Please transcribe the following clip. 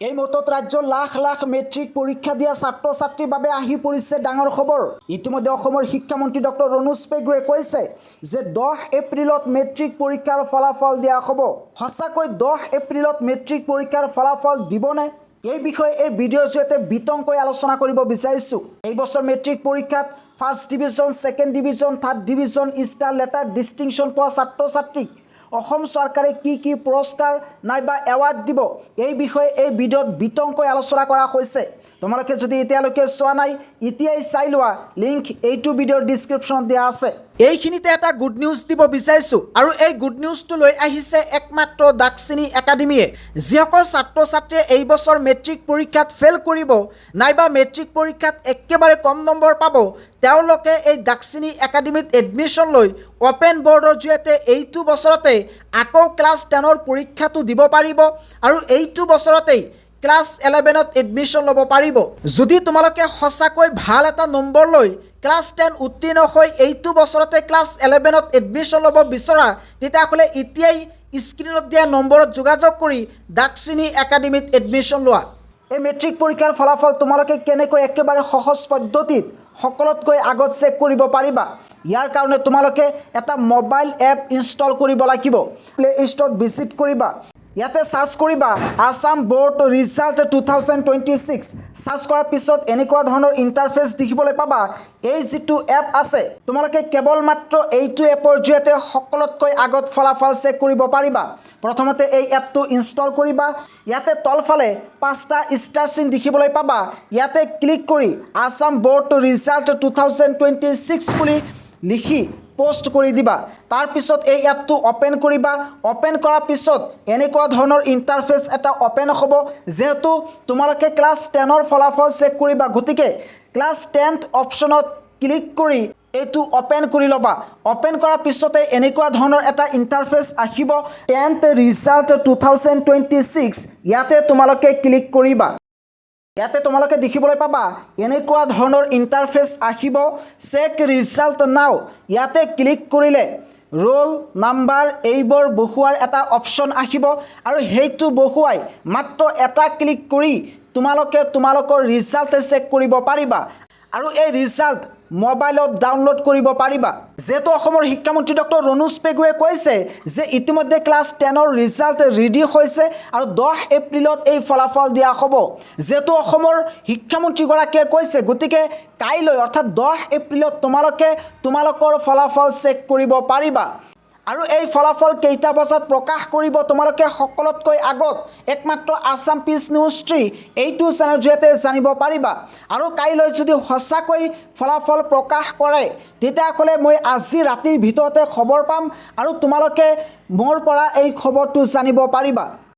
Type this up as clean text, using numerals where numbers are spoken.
এই মুহূৰ্তত ৰাজ্যৰ লাখ লাখ মেট্ৰিক পৰীক্ষা দিয়া ছাত্ৰ ছাত্ৰীৰ বাবে আহি পৰিছে ডাঙৰ খবৰ। ইতিমধ্যে অসমৰ শিক্ষামন্ত্ৰী ডক্টৰ ৰণোজ পেগুৱে কৈছে যে 10 এপ্ৰিলত মেট্ৰিক পৰীক্ষাৰ ফলাফল দিয়া হ'ব। সঁচাকৈ 10 এপ্ৰিলত মেট্ৰিক পৰীক্ষাৰ ফলাফল দিবনে? এই বিষয়ে এই ভিডিঅ'ৰ জৰিয়তে বিতংকৈ আলোচনা কৰিব বিচাৰিছোঁ। এই বছৰ মেট্ৰিক পৰীক্ষাত first division, second division, third division, star letter, distinction পোৱা ছাত্ৰ ছাত্ৰীক অসম চৰকাৰে কি পুৰস্কাৰ নাইবা এৱাৰ্ড দিব, এই বিষয়ে এই ভিডিঅ'ত বিতংকৈ আলোচনা কৰা হৈছে। তোমালোকে যদি এতিয়ালৈকে চোৱা নাই, এতিয়াই চাই লোৱা, লিংক এইটো ভিডিঅ'ৰ ডিছক্ৰিপশ্যনত দিয়া আছে। এইখিনিতে এটা গুড নিউজ দিব বিচাৰিছোঁ, আৰু এই গুড নিউজটো লৈ আহিছে একমাত্ৰ দাক্ষিণী একাডেমীয়ে। যিসকল ছাত্ৰ ছাত্ৰীয়ে এই বছৰ মেট্ৰিক পৰীক্ষাত ফেইল কৰিব নাইবা মেট্ৰিক পৰীক্ষাত একেবাৰে কম নম্বৰ পাব, তেওঁলোকে এই দাক্ষিণী একাডেমীত এডমিশ্যন লৈ অপেন বৰ্ডৰ জৰিয়তে এইটো বছৰতে আকৌ ক্লাছ 10ৰ পৰীক্ষাটো দিব পাৰিব, আৰু এইটো বছৰতেই ক্লাছ 11ত এডমিশ্যন ল'ব পাৰিব। যদি তোমালোকে সঁচাকৈ ভাল এটা নম্বৰ লৈ ক্লাছ 10 উত্তীৰ্ণ হৈ এইটো বছৰতে ক্লাছ 11ত এডমিশ্যন ল'ব বিচৰা, তেতিয়াহ'লে এতিয়াই স্ক্ৰীণত দিয়া নম্বৰত যোগাযোগ কৰি দাক্ষিণী একাডেমীত এডমিশ্যন লোৱা। এই মেট্ৰিক পৰীক্ষাৰ ফলাফল তোমালোকে কেনেকৈ একেবাৰে সহজ পদ্ধতিত সকলোতকৈ আগত চেক কৰিব পাৰিবা, ইয়াৰ কাৰণে তোমালোকে এটা মোবাইল এপ ইনষ্টল কৰিব লাগিব। প্লে ষ্ট'ৰত ভিজিট কৰিবা, ইয়াতে চাৰ্চ কৰিবা আছাম বোৰ্ড ৰিজাল্ট 2026। চাৰ্চ কৰাৰ পিছত এনেকুৱা ধৰণৰ ইণ্টাৰফেচ দেখিবলৈ পাবা। এই যিটো এপ আছে, তোমালোকে কেৱল মাত্ৰ এইটো এপৰ জৰিয়তে সকলোতকৈ আগত ফলাফল চেক কৰিব পাৰিবা। প্ৰথমতে এই এপটো ইনষ্টল কৰিবা। ইয়াতে তলফালে 5টা ষ্টাৰ চিন দেখিবলৈ পাবা। ইয়াতে ক্লিক কৰি আছাম বোৰ্ড ৰিজাল্ট 2026 বুলি লিখি পোষ্ট কৰি দিবা। তাৰপিছত এই এপটো অপেন কৰিবা। অপেন কৰাৰ পিছত এনেকুৱা ধৰণৰ ইণ্টাৰফেচ এটা অপেন হ'ব। যেহেতু তোমালোকে ক্লাছ 10ৰ ফলাফল চেক কৰিবা, গতিকে ক্লাছ 10 অপশ্যনত ক্লিক কৰি এইটো অপেন কৰি ল'বা। অপেন কৰাৰ পিছতে এনেকুৱা ধৰণৰ এটা ইণ্টাৰফেচ আহিব, 10th ৰিজাল্ট 2026। ইয়াতে তোমালোকে ক্লিক কৰিবা। ইয়াতে তোমালোকে দেখিবলৈ পাবা এনেকুৱা ধৰণৰ ইণ্টাৰফেচ আহিব, চেক ৰিজাল্ট নাও। ইয়াতে ক্লিক কৰিলে ৰোল নাম্বাৰ এইবোৰ বহুৱাৰ এটা অপশ্যন আহিব, আৰু সেইটো বহুৱাই মাত্ৰ এটা ক্লিক কৰি তোমালোকে তোমালোকৰ ৰিজাল্ট চেক কৰিব পাৰিবা, আৰু এই ৰিজাল্ট মোবাইলত ডাউনলোড কৰিব পাৰিবা। যিহেতু অসমৰ শিক্ষামন্ত্ৰী ডক্টৰ ৰণোজ পেগুৱে কৈছে যে ইতিমধ্যে ক্লাছ 10ৰ ৰিজাল্ট ৰেডি হৈছে, আৰু 10 এপ্ৰিলত এই ফলাফল দিয়া হ'ব। যিহেতু অসমৰ শিক্ষামন্ত্ৰীগৰাকীয়ে কৈছে, গতিকে কাইলৈ অৰ্থাৎ 10 এপ্ৰিলত তোমালোকে তোমালোকৰ ফলাফল চেক কৰিব পাৰিবা। আৰু এই ফলাফল কেইটা বজাত প্ৰকাশ কৰিব তোমালোকে সকলোতকৈ আগত একমাত্ৰ আছাম পিচ নিউজ 3 এইটো চেনেলৰ জৰিয়তে জানিব পাৰিবা। আৰু কাইলৈ যদি সঁচাকৈ ফলাফল প্ৰকাশ কৰে, তেতিয়াহ'লে মই আজি ৰাতিৰ ভিতৰতে খবৰ পাম, আৰু তোমালোকে মোৰ পৰা এই খবৰটো জানিব পাৰিবা।